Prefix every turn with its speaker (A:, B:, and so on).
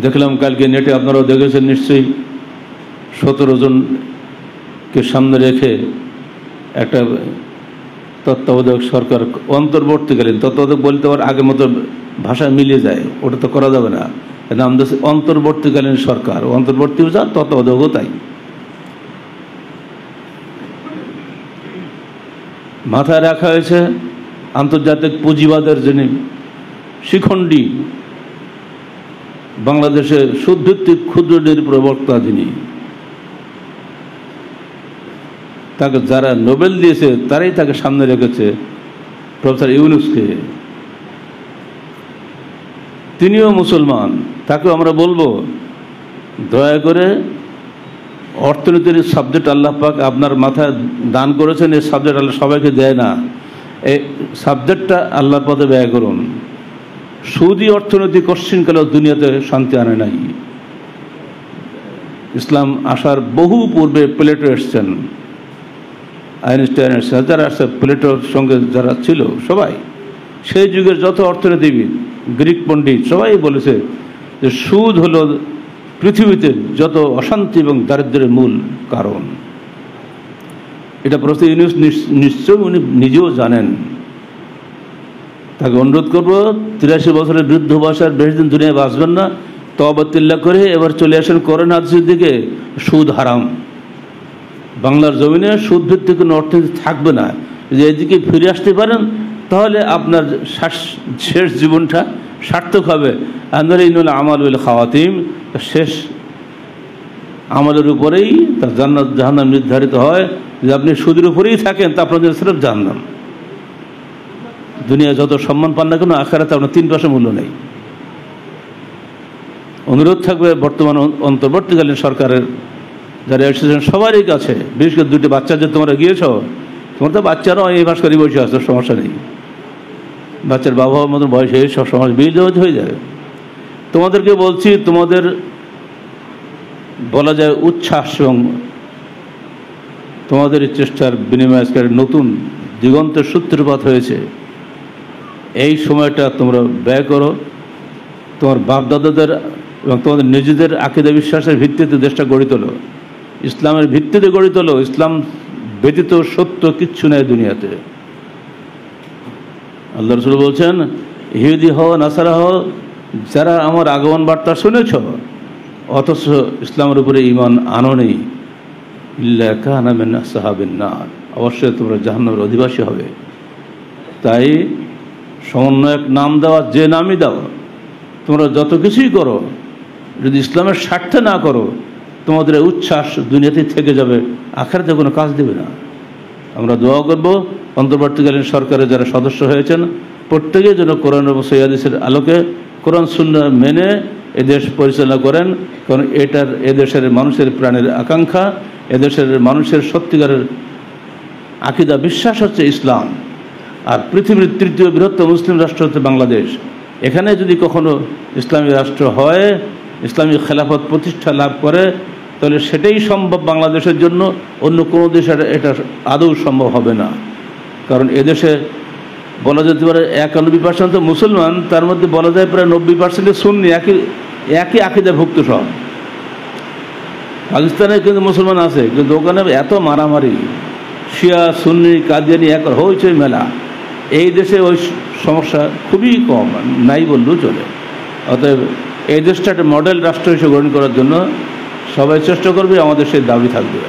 A: দেখলাম কালকে নেটে, আপনারাও দেখেছেন নিশ্চয়ই, 17 জনকে সামনে রেখে একটা তত্ত্বাবধায়ক সরকার, অন্তর্বর্তীকালীন, তত্ত্বাবধায়ক বলতে আবার আগের মতো ভাষা মিলিয়ে যায়, ওটা তো করা যাবে না। নাম দিয়েছে অন্তর্বর্তীকালীন সরকার, অন্তর্বর্তীও যা তত্ত্বাবধায়কও তাই। মাথায় রাখা হয়েছে আন্তর্জাতিক পুঁজিবাদের যিনি শিখণ্ডী, বাংলাদেশে সুদভিত্তিক ক্ষুদ্র ঋণের প্রবক্তা যিনি, তাকে যারা নোবেল দিয়েছে তারাই তাকে সামনে রেখেছে, প্রফেসর ইউনুসকে। তিনিও মুসলমান, তাকেও আমরা বলবো দয়া করে অর্থনীতির সাবজেক্ট আল্লাহ পাক আপনার মাথায় দান করেছেন, এই সাবজেক্ট আল্লাহ সবাইকে দেয় না, এই সাবজেক্টটা আল্লাহর পথে ব্যয় করুন। সুদী অর্থনীতি কশ্চিনকালেও দুনিয়াতে শান্তি আনে নাই। ইসলাম আসার বহু পূর্বে প্লেটো এসছেন, আইনস্টাইন এসছেন, যারা আসছে প্লেটোর সঙ্গে যারা ছিল সবাই, সেই যুগের যত অর্থনীতিবিদ, গ্রিক পণ্ডিত সবাই বলেছে যে সুদ হলো পৃথিবীতে যত অশান্তি এবং দারিদ্র্যের মূল কারণ। এটা প্রফেসর ইউনুস নিশ্চয়ই উনি নিজেও জানেন। তাকে অনুরোধ করবো, 83 বছরের বৃদ্ধ বয়সের বেশি দিন দুনিয়ায় বাঁচবেন না, তওবা তিল্লা করে এবার চলে আসেন কোরআন হাদিসের দিকে। সুদ হারাম, বাংলার জমিনে সুদ ভিত্তিক কোনো অর্থনীতি থাকবে না। যদি এদিকে ফিরে আসতে পারেন তাহলে আপনার শেষ জীবনটা সার্থক হবে। আনরিনুল আমাল বিল খাওয়াতিম, শেষ আমলের উপরেই তার জান্নাত জাহান্নাম নির্ধারিত হয়। যদি আপনি সুদের উপরেই থাকেন তা আপনাদের সিরফ জাহান্নাম। দুনিয়া যত সম্মান পান না কেন, আখিরাতে আপনার 3 পয়সা মূল্য নেই। অনুরোধ থাকবে বর্তমান অন্তর্বর্তীকালীন সরকারের যারা এসেছেন সবারই কাছে, বিশেষ করে 2টি বাচ্চা যে তোমরা গিয়েছ, তোমার তো বাচ্চারাও এই ভাস করে বসে আসতো, সমস্যা নেই, বাচ্চার বাবার মতো বয়স হয়ে সব সমাজ বিল হয়ে যাবে। তোমাদেরকে বলছি, তোমাদের বলা যায় উচ্ছ্বাস এবং তোমাদের চেষ্টার বিনিময়ে আজকের নতুন দিগন্তের সূত্রপাত হয়েছে। এই সময়টা তোমরা ব্যয় করো, তোমার বাপদাদাদের এবং তোমাদের নিজেদের আকীদা বিশ্বাসের ভিত্তিতে দেশটা গড়ে তোলো, ইসলামের ভিত্তিতে গড়ে তোলো। ইসলাম ব্যতীত সত্য কিচ্ছু নেই দুনিয়াতে। আল্লাহ রাসূল বলছেন, ইহুদি হও নাসারা হও, যারা আমার আগমন বার্তা শুনেছ অথচ ইসলামের উপরে ঈমান আনো নেই, ইল্লা কানা মিন আসহাবিন নার, অবশ্যই তোমরা জাহান্নামের অধিবাসী হবে। তাই সমন্বয়ক নাম দেওয়া, যে নামই দাও, তোমরা যত কিছুই করো, যদি ইসলামের স্বার্থে না করো, তোমাদের উচ্ছ্বাস দুনিয়াতেই থেকে যাবে, আখিরাতে কোনো কাজ দেবে না। আমরা দোয়া করব অন্তর্বর্তীকালীন সরকারের যারা সদস্য হয়েছেন প্রত্যেকে যেন কোরআন এবং সহিহ হাদিসের আলোকে কোরআন সুন্নাহ মেনে এদেশ পরিচালনা করেন। কারণ এটার এদেশের মানুষের প্রাণের আকাঙ্ক্ষা, এদেশের মানুষের সত্যিকারের আকীদা বিশ্বাস হচ্ছে ইসলাম। আর পৃথিবীর 3য় বৃহত্তম মুসলিম রাষ্ট্র হচ্ছে বাংলাদেশ। এখানে যদি কখনো ইসলামী রাষ্ট্র হয়, ইসলামী খেলাফত প্রতিষ্ঠা লাভ করে, তাহলে সেটাই সম্ভব বাংলাদেশের জন্য, অন্য কোনো দেশের এটা আদৌ সম্ভব হবে না। কারণ এদেশে বলা যেতে পারে 91% মুসলমান, তার মধ্যে বলা যায় প্রায় 90% সুন্নি, একই আকীদাভুক্ত সব। পাকিস্তানে কিন্তু মুসলমান আছে, কিন্তু ওখানে এত মারামারি, শিয়া সুন্নি কাদিয়ানি এক হইচই মেলা। এই দেশে ওই সমস্যা খুবই কম, নাই বললেও চলে। অতএব এই দেশটা একটা মডেল রাষ্ট্র হিসেবে গ্রহণ করার জন্য সবাই চেষ্টা করবে, আমাদের সেই দাবি থাকবে।